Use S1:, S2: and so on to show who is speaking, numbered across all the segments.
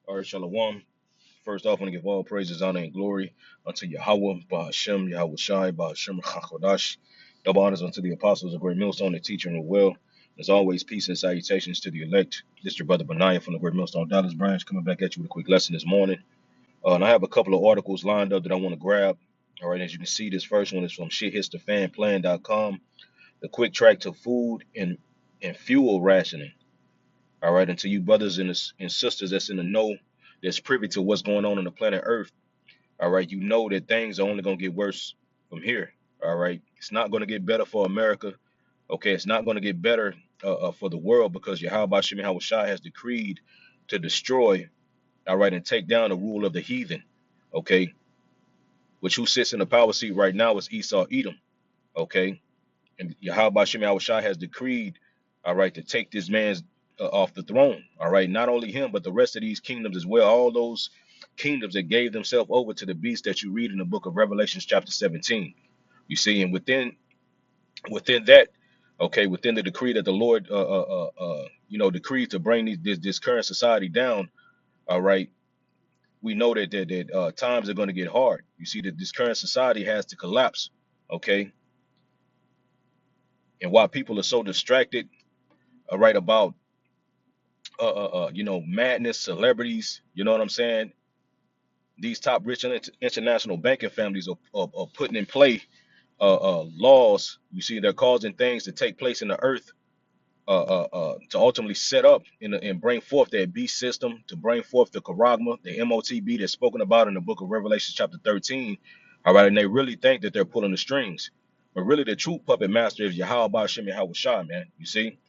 S1: All right, Shalom. First off, I want to give all praises, honor, and glory unto Yahweh, Bahashem, Yahweh Shai, Bahashem, Chakodash. Double honors unto the apostles, a great millstone, the teacher, and the will. As always, peace and salutations to the elect. This is your brother Benaiah from the Great Millstone Dollars Branch, coming back at you with a quick lesson this morning. And I have a couple of articles lined up that I want to grab. All right, as you can see, this first one is from shithitsthefanplan.com, the quick track to food and fuel rationing. All right, and to you brothers and sisters that's in the know, that's privy to what's going on the planet Earth. All right, you know that things are only gonna get worse from here. All right, it's not gonna get better for America. Okay, it's not gonna get better for the world because Yahweh Shem Shai has decreed to destroy. All right, and take down the rule of the heathen. Okay, which who sits in the power seat right now is Esau Edom. Okay, and Yahweh Shem Shai has decreed, all right, to take this man's off the throne. All right, not only him, but the rest of these kingdoms as well. All those kingdoms that gave themselves over to the beast that you read in the book of Revelations, chapter 17. You see, and within that, okay, within the decree that the Lord, decreed to bring this current society down. All right, we know that times are going to get hard. You see that this current society has to collapse. Okay, and while people are so distracted, all right, about madness, celebrities, you know what I'm saying? These top rich international banking families are putting in play laws. You see, they're causing things to take place in the earth to ultimately set up and bring forth that beast system, to bring forth the charagma, the MOTB that's spoken about in the book of Revelation, chapter 13. All right, and they really think that they're pulling the strings. But really, the true puppet master is Yahweh Ba'ashem Yahweh Shai, man. You see?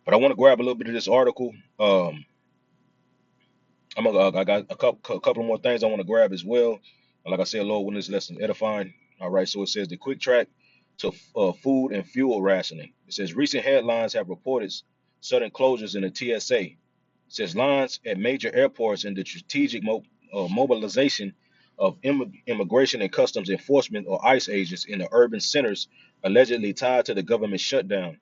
S1: But I want to grab a little bit of this article. I got a couple more things I want to grab as well. Like I said, Lord, when this lesson is edifying. All right, so it says the quick track to food and fuel rationing. It says recent headlines have reported sudden closures in the TSA. It says lines at major airports and the strategic mobilization of immigration and customs enforcement or ICE agents in the urban centers allegedly tied to the government shutdown.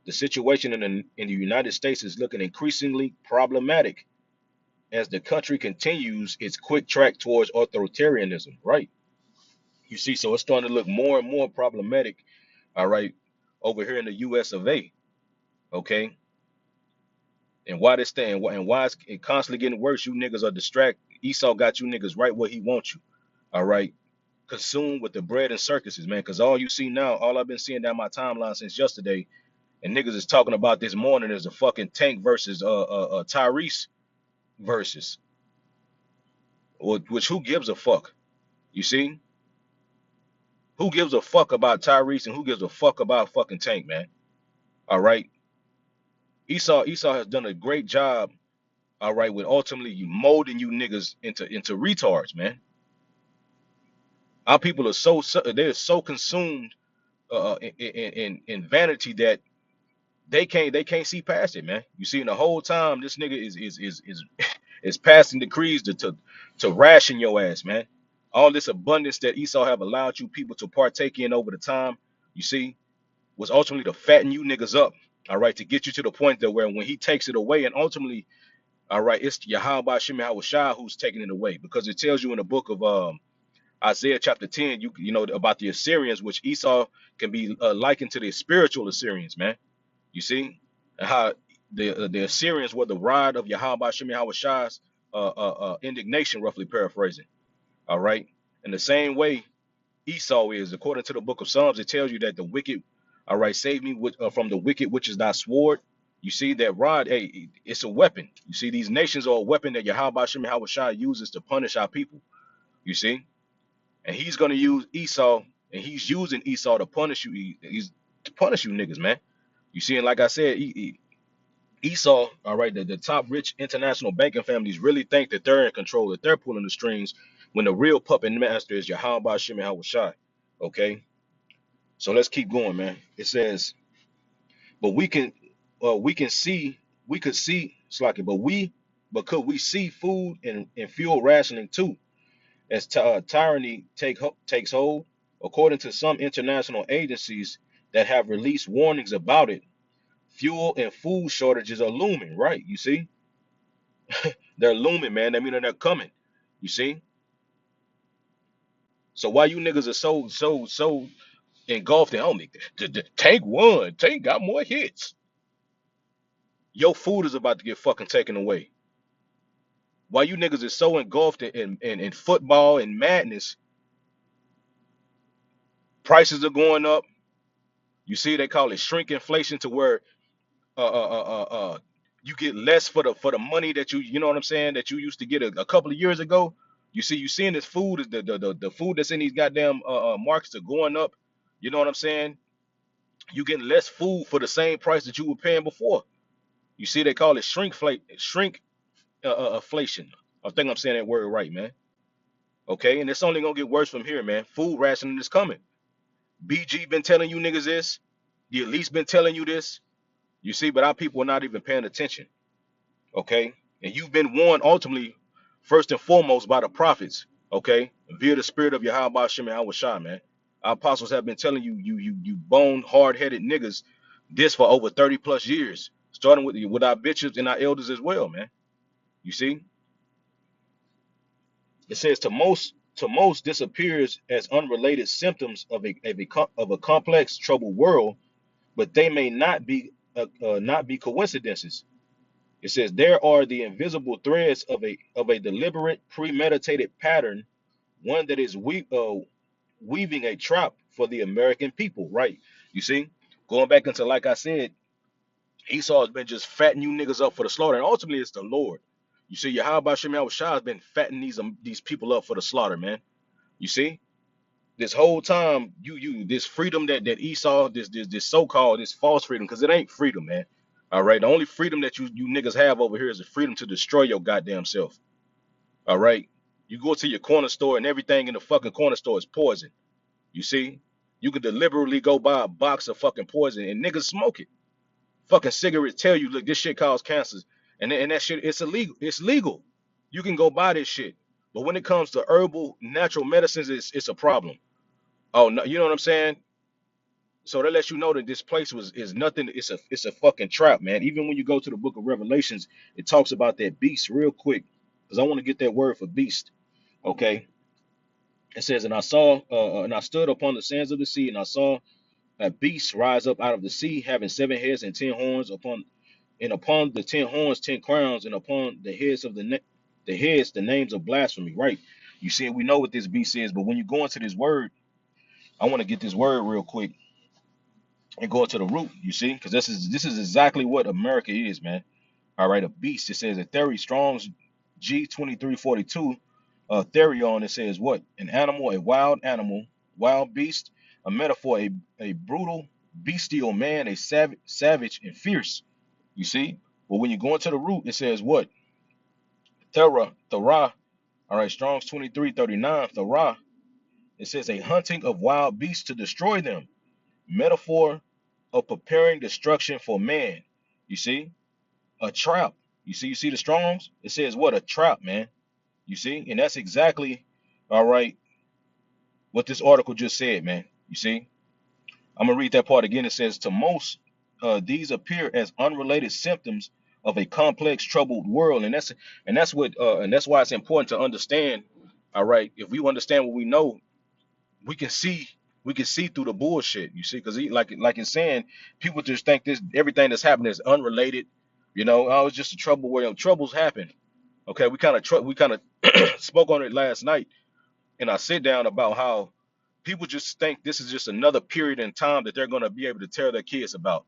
S1: The situation in the United States is looking increasingly problematic as the country continues its quick track towards authoritarianism, right? You see, so it's starting to look more and more problematic, all right, over here in the US of A, okay? And why this thing, and why it's constantly getting worse, you niggas are distracted. Esau got you niggas right where he wants you, all right? Consumed with the bread and circuses, man, because all you see now, all I've been seeing down my timeline since yesterday, and niggas is talking about this morning is a fucking Tank versus Tyrese versus, which who gives a fuck? You see? Who gives a fuck about Tyrese and who gives a fuck about fucking Tank, man? All right. Esau has done a great job, all right, with ultimately you molding you niggas into retards, man. Our people are they're so consumed in vanity that they can't see past it, man. You see, in the whole time this nigga is passing decrees to ration your ass, man. All this abundance that Esau have allowed you people to partake in over the time, you see, was ultimately to fatten you niggas up, all right, to get you to the point that where when he takes it away, and ultimately, all right, it's Yahweh Shem Shai who's taking it away, because it tells you in the book of Isaiah chapter 10, you know about the Assyrians, which Esau can be likened to the spiritual Assyrians, man. You see, and how the Assyrians were the rod of Yahweh Shem Shai's indignation, roughly paraphrasing, all right. In the same way, Esau is, according to the book of Psalms, it tells you that the wicked, all right, save me from the wicked, which is thy sword. You see that rod, hey, it's a weapon. You see, these nations are a weapon that Yahweh Shem Shai uses to punish our people. You see, and he's gonna use Esau, and he's using Esau to punish you. He's to punish you niggas, man. You see, and like I said, Esau, all right, the top rich international banking families really think that they're in control, that they're pulling the strings, when the real puppet master is Yahweh Shem Shai. Okay. So let's keep going, man. It says, but we could see Slocky, but could we see food and fuel rationing too, as tyranny takes hold? According to some international agencies that have released warnings about it, fuel and food shortages are looming, right? You see? They're looming, man. That mean they're coming. You see? So why you niggas are so engulfed in, oh, the Tank won. Tank got more hits. Your food is about to get fucking taken away. Why you niggas is so engulfed in football and madness, prices are going up. You see, they call it shrink inflation to where uh uh uh uh, uh you get less for the money that you know what I'm saying, that you used to get a couple of years ago. You see, you seeing this food is the food that's in these goddamn markets are going up. You know what I'm saying? You getting less food for the same price that you were paying before. You see, they call it shrink inflation. I think I'm saying that word right, man. Okay, and it's only gonna get worse from here, man. Food rationing is coming. BG been telling you niggas this. The elites been telling you this. You see, but our people are not even paying attention. Okay, and you've been warned ultimately, first and foremost, by the prophets. Okay, via the spirit of Yahweh Shem and Shah, man. Our apostles have been telling you bone hard headed niggas this for over 30 plus years, starting with our bishops and our elders as well, man. You see, it says to most this appears as unrelated symptoms of a complex troubled world, but they may not be coincidences. It says there are the invisible threads of a deliberate, premeditated pattern, one that is weaving a trap for the American people. Right? You see, going back into, like I said, Esau has been just fattening you niggas up for the slaughter, and ultimately it's the Lord. You see, Yahweh Shemel Shah has been fattening these people up for the slaughter, man. You see, this whole time, this freedom that Esau, this so-called, this false freedom, because it ain't freedom, man. All right, the only freedom that you niggas have over here is the freedom to destroy your goddamn self. All right, you go to your corner store and everything in the fucking corner store is poison. You see, you can deliberately go buy a box of fucking poison and niggas smoke it. Fucking cigarettes tell you, look, this shit causes cancers, and that shit, it's illegal. It's legal. You can go buy this shit, but when it comes to herbal natural medicines, it's a problem. Oh no, you know what I'm saying? So that lets you know that this place is nothing. It's a fucking trap, man. Even when you go to the book of Revelations, it talks about that beast real quick, because I want to get that word for beast. Okay, it says, and I saw, and I stood upon the sands of the sea, and I saw a beast rise up out of the sea, having 7 heads and 10 horns. Upon the 10 horns 10 crowns, and upon the heads the names of blasphemy. Right? You see, we know what this beast is, but when you go into this word, I want to get this word real quick and go to the root, you see, because this is exactly what America is, man. All right, a beast. It says a theory, Strong's G2342, Therion. It says what? An animal, a wild animal, wild beast, a metaphor, a brutal, bestial man, a savage and fierce. You see, but when you go into the root, it says what? Thera. All right, Strong's 2339, Thera. It says a hunting of wild beasts to destroy them. Metaphor of preparing destruction for man. You see, a trap. You see the Strongs. It says what? A trap, man. You see, and that's exactly, all right, what this article just said, man. You see, I'm gonna read that part again. It says to most, these appear as unrelated symptoms of a complex, troubled world, and that's why it's important to understand. All right, if we understand what we know, we can see we can see through the bullshit. You see, because like it's saying, people just think this everything that's happening is unrelated. Oh, it's just a trouble where troubles happen. Okay, we kind of spoke on it last night in our sit down about how people just think this is just another period in time that they're gonna be able to tell their kids about.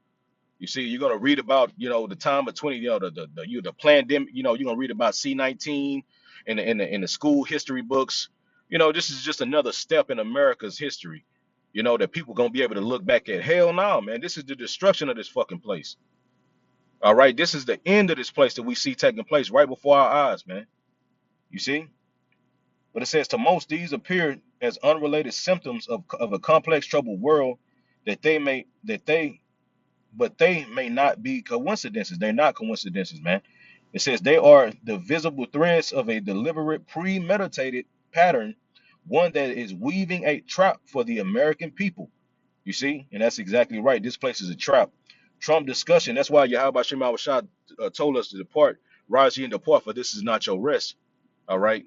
S1: You see, you're gonna read about the time of 20, the pandemic. You're gonna read about C-19 in the school history books. This is just another step in America's history. That people gonna be able to look back at. Hell no, man, this is the destruction of this fucking place. All right, this is the end of this place that we see taking place right before our eyes, man. You see, but it says to most these appear as unrelated symptoms of a complex troubled world that they but they may not be coincidences. They're not coincidences, man. It says they are the visible threads of a deliberate, premeditated pattern, one that is weaving a trap for the American people. You see, and that's exactly right. This place is a trap. Trump discussion. That's why Yahweh Shem Shah told us to depart rise ye and depart, for this is not your rest. All right.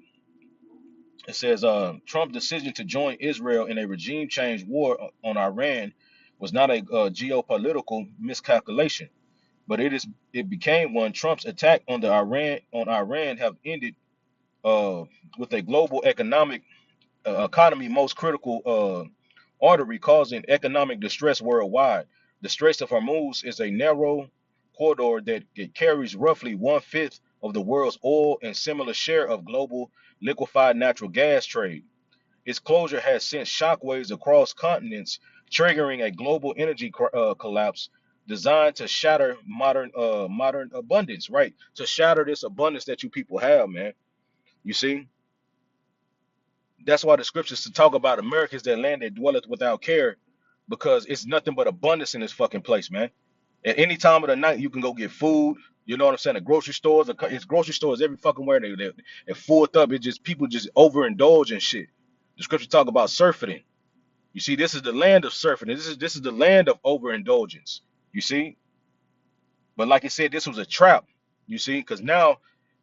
S1: It says Trump's decision to join Israel in a regime change war on Iran was not a geopolitical miscalculation, but it became one. Trump's attack on the Iran have ended uh, with a global economy most critical artery causing economic distress worldwide. The Straits of Hormuz is a narrow corridor that it carries roughly one-fifth of the world's oil and similar share of global liquefied natural gas trade. Its closure has sent shockwaves across continents, triggering a global energy collapse designed to shatter modern abundance, right? To shatter this abundance that you people have, man. You see, that's why the scriptures to talk about Americans that land that dwelleth without care, because it's nothing but abundance in this fucking place, man. At any time of the night, you can go get food. You know what I'm saying? The grocery stores, it's grocery stores every fucking where they're full up. It just people just overindulge and shit. The scripture talk about surfeiting. You see, this is the land of surfing. This is the land of overindulgence. You see, but like I said, this was a trap. You see, because now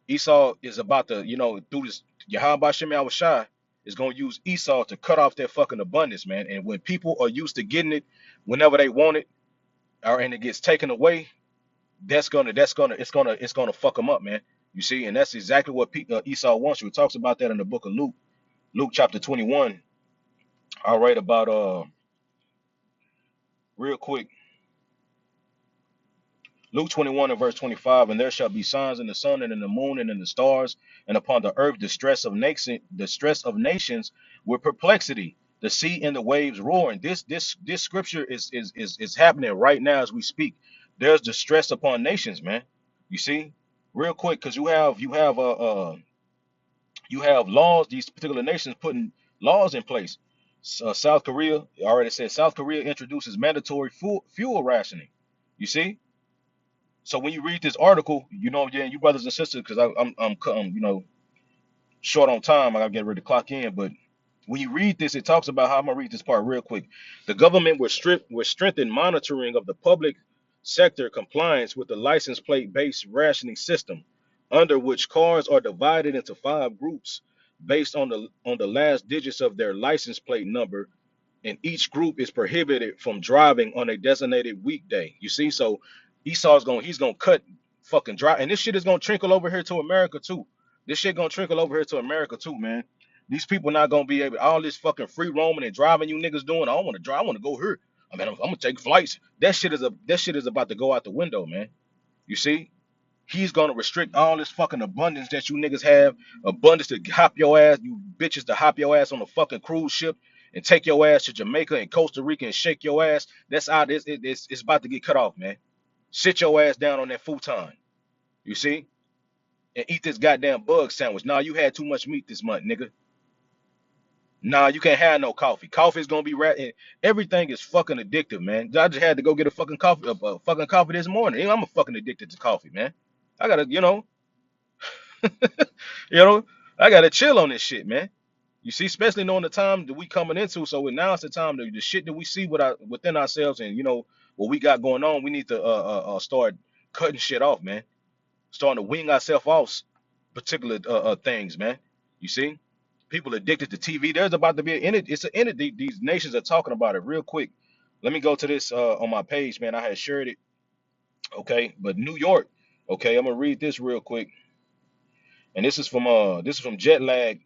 S1: Esau is about to, do this. Yahweh Shem Shai is going to use Esau to cut off their fucking abundance, man. And when people are used to getting it whenever they want it, or and it gets taken away, it's gonna fuck them up, man. You see, and that's exactly what Esau wants you. It talks about that in the book of Luke, Luke chapter 21. I'll write about real quick. Luke 21 and verse 25, and there shall be signs in the sun and in the moon and in the stars, and upon the earth distress of nations with perplexity, the sea and the waves roaring. This scripture is happening right now as we speak. There's distress upon nations, man. You see, real quick, because you have laws. These particular nations putting laws in place. South Korea, I already said, South Korea introduces mandatory fuel rationing. You see, so when you read this article, yeah, you brothers and sisters, because I'm short on time. I gotta get ready to clock in. But when you read this, it talks about how I'm gonna read this part real quick. The government will strengthen monitoring of the public sector compliance with the license plate based rationing system, under which cars are divided into 5 groups based on the last digits of their license plate number, and each group is prohibited from driving on a designated weekday. You see, so he's gonna cut fucking drive, and this shit is gonna trickle over here to America too. This shit gonna trickle over here to America too, man. These people not gonna be able all this fucking free roaming and driving you niggas doing. I don't want to drive. I want to go here. I mean, I'm gonna take flights. That shit is about to go out the window, man. You see, he's gonna restrict all this fucking abundance that you niggas have, abundance to hop your ass, you bitches to hop your ass on a fucking cruise ship and take your ass to Jamaica and Costa Rica and shake your ass. That's how it's about to get cut off, man. Sit your ass down on that futon, you see, and eat this goddamn bug sandwich. Nah, you had too much meat this month, nigga. Nah, you can't have no coffee. Coffee is gonna be and everything is fucking addictive, man. I just had to go get a fucking coffee this morning. I'm a fucking addicted to coffee, man. I gotta, you know, I gotta chill on this shit, man. You see, especially knowing the time that we coming into. So now it's the time the shit that we see within ourselves, and what we got going on. We need to start cutting shit off, man. Starting to wean ourselves off particular things, man. You see, people addicted to TV. There's about to be it's an entity. These nations are talking about it real quick. Let me go to this on my page, man. I had shared it. Okay, but New York. Okay, I'm gonna read this real quick, and this is from Jet Lag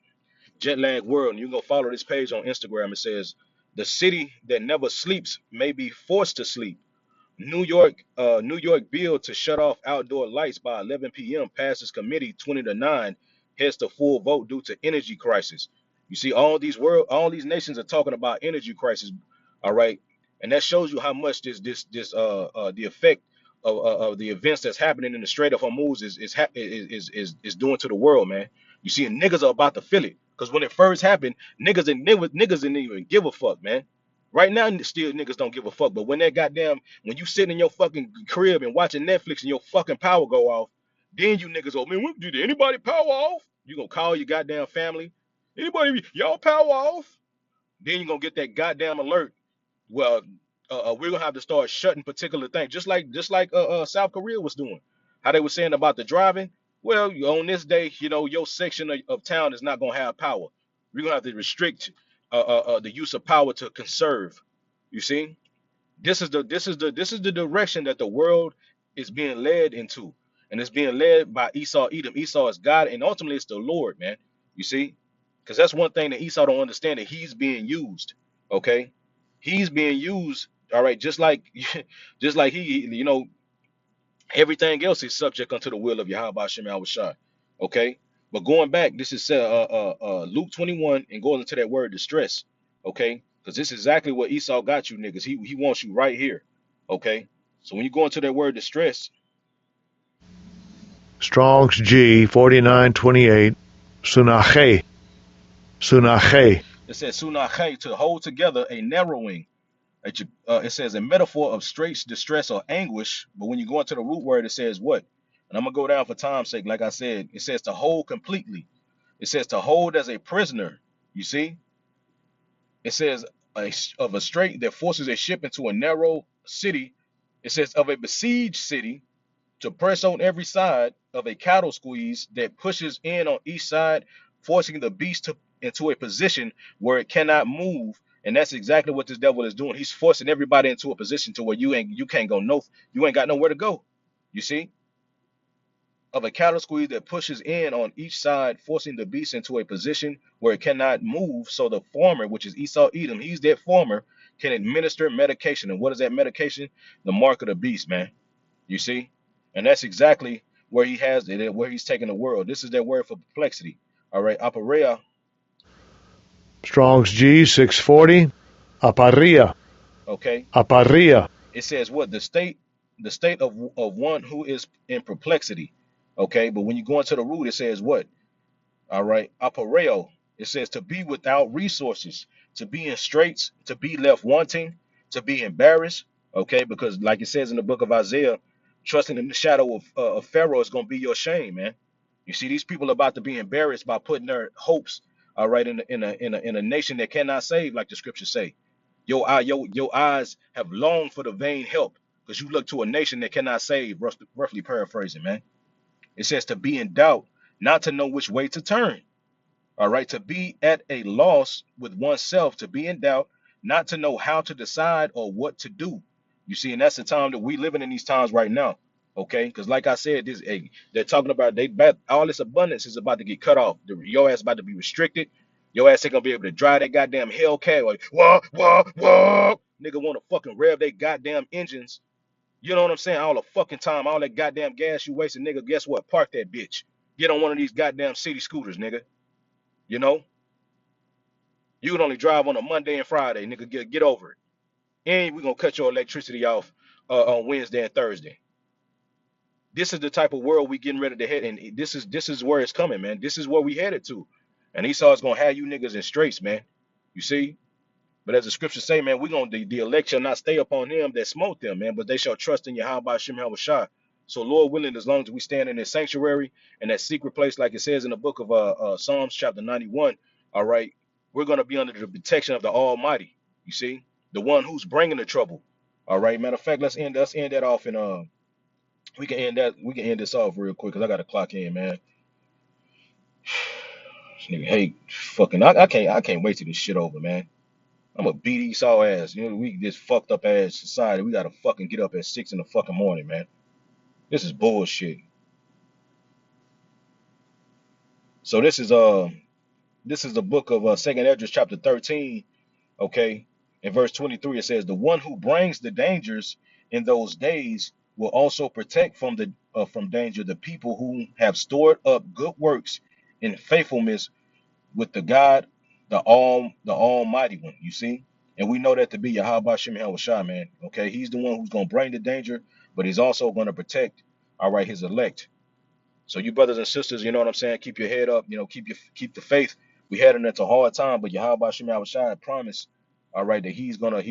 S1: World, and you can go follow this page on Instagram. It says, "The city that never sleeps may be forced to sleep. New York bill to shut off outdoor lights by 11 p.m. passes committee 20 to 9, heads to full vote due to energy crisis." You see, all these nations are talking about energy crisis. All right, and that shows you how much the effect of the events that's happening in the Strait of Hormuz is doing to the world, man. You see, niggas are about to feel it, because when it first happened, niggas didn't even give a fuck, man. Right now, still niggas don't give a fuck. But when you sitting in your fucking crib and watching Netflix and your fucking power go off, then you niggas go, man, did anybody power off? You gonna call your goddamn family? Anybody, y'all power off? Then you gonna get that goddamn alert. Well, we're gonna have to start shutting particular things, just like South Korea was doing. How they were saying about the driving. Well, on this day, your section of town is not gonna have power. We're gonna have to restrict the use of power to conserve. You see, this is the direction that the world is being led into, and it's being led by Esau, Edom. Esau is God, and ultimately it's the Lord, man. You see, because that's one thing that Esau don't understand, that he's being used. Okay, he's being used. All right, just like just like he. Everything else is subject unto the will of Yahweh Shem Shai. Okay? But going back, this is Luke 21 and going into that word distress. Okay? Because this is exactly what Esau got you niggas. He wants you right here. Okay? So when you go into that word distress,
S2: Strong's G 4928. Sunache. Sunache.
S1: it says Sunache, to hold together a narrowing. It says a metaphor of straits, distress, or anguish. But when you go into the root word, it says what? And I'm gonna go down for time's sake. Like I said, it says to hold completely. It says to hold as a prisoner. You see, it says of a strait that forces a ship into a narrow city. It says of a besieged city, to press on every side, of a cattle squeeze that pushes in on each side, forcing the beast into a position where it cannot move. And that's exactly what this devil is doing. He's forcing everybody into a position to where you can't go, no, you ain't got nowhere to go. You see, of a cattle squeeze that pushes in on each side, forcing the beast into a position where it cannot move. So the farmer, which is Esau Edom, he's that farmer, can administer medication. And what is that medication? The mark of the beast, man. You see? And that's exactly where he has it, where he's taking the world. This is that word for perplexity. All right, aparia,
S2: Strong's G 640. Aparia.
S1: okay?
S2: Aparia.
S1: It says what? The state of one who is in perplexity. Okay, but when you go into the root, it says what? All right. Apareo, it says to be without resources, to be in straits, to be left wanting, to be embarrassed. Okay. Because, like it says in the book of Isaiah, trusting in the shadow of Pharaoh is going to be your shame, man. You see, these people are about to be embarrassed by putting their hopes, all right, in a nation that cannot save, like the scriptures say. Your eyes have longed for the vain help because you look to a nation that cannot save, roughly paraphrasing, man. It says to be in doubt, not to know which way to turn. All right, to be at a loss with oneself, to be in doubt, not to know how to decide or what to do. You see, and that's the time that we living in these times right now. Okay, because like I said, they're talking about all this abundance is about to get cut off. Your ass about to be restricted. Your ass ain't gonna be able to drive that goddamn Hellcat like whoa. Nigga want to fucking rev they goddamn engines. You know what I'm saying? All the fucking time, all that goddamn gas you wasting, nigga. Guess what? Park that bitch. Get on one of these goddamn city scooters, nigga. You know, you can only drive on a Monday and Friday, nigga. Get over it. And we're gonna cut your electricity off on Wednesday and Thursday. This is the type of world we getting ready to head, and this is where it's coming, man. This is where we headed to. And Esau's gonna have you niggas in straits, man. You see? But as the scriptures say, man, the elect shall not stay upon them that smote them, man, but they shall trust in Yahweh Shem Shai. So Lord willing, as long as we stand in this sanctuary and that secret place, like it says in the book of Psalms chapter 91, all right, we're gonna be under the protection of the Almighty. You see, the one who's bringing the trouble. All right. Matter of fact, let's end that off, and we can end this off real quick because I got to clock in, man. This nigga hate fucking. I can't wait till this shit over, man. I'm gonna beat Esau ass. We this fucked up ass society. We gotta fucking get up at 6 in the fucking morning, man. This is bullshit. So this is the book of Second Esdras chapter 13, okay? In verse 23, it says, "The one who brings the dangers in those days will also protect from danger the people who have stored up good works in faithfulness with the God, the Almighty One." You see, and we know that to be Yahweh Shem Shai, man. Okay, he's the one who's gonna bring the danger, but he's also gonna protect, all right, his elect. So you brothers and sisters, you know what I'm saying? Keep your head up, keep the faith. We heading into a hard time, but Yahweh Shem Shai promised, all right, that he's gonna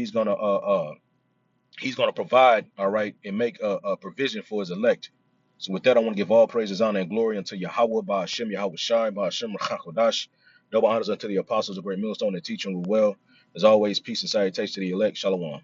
S1: provide, all right, and make a provision for his elect. So with that, I want to give all praises, honor, and glory unto Yahweh, by Hashem, Yahweh Shai, by Hashem, Rachakodash. Double honors unto the apostles of great millstone that teach and rule well. As always, peace and salutations to the elect. Shalom.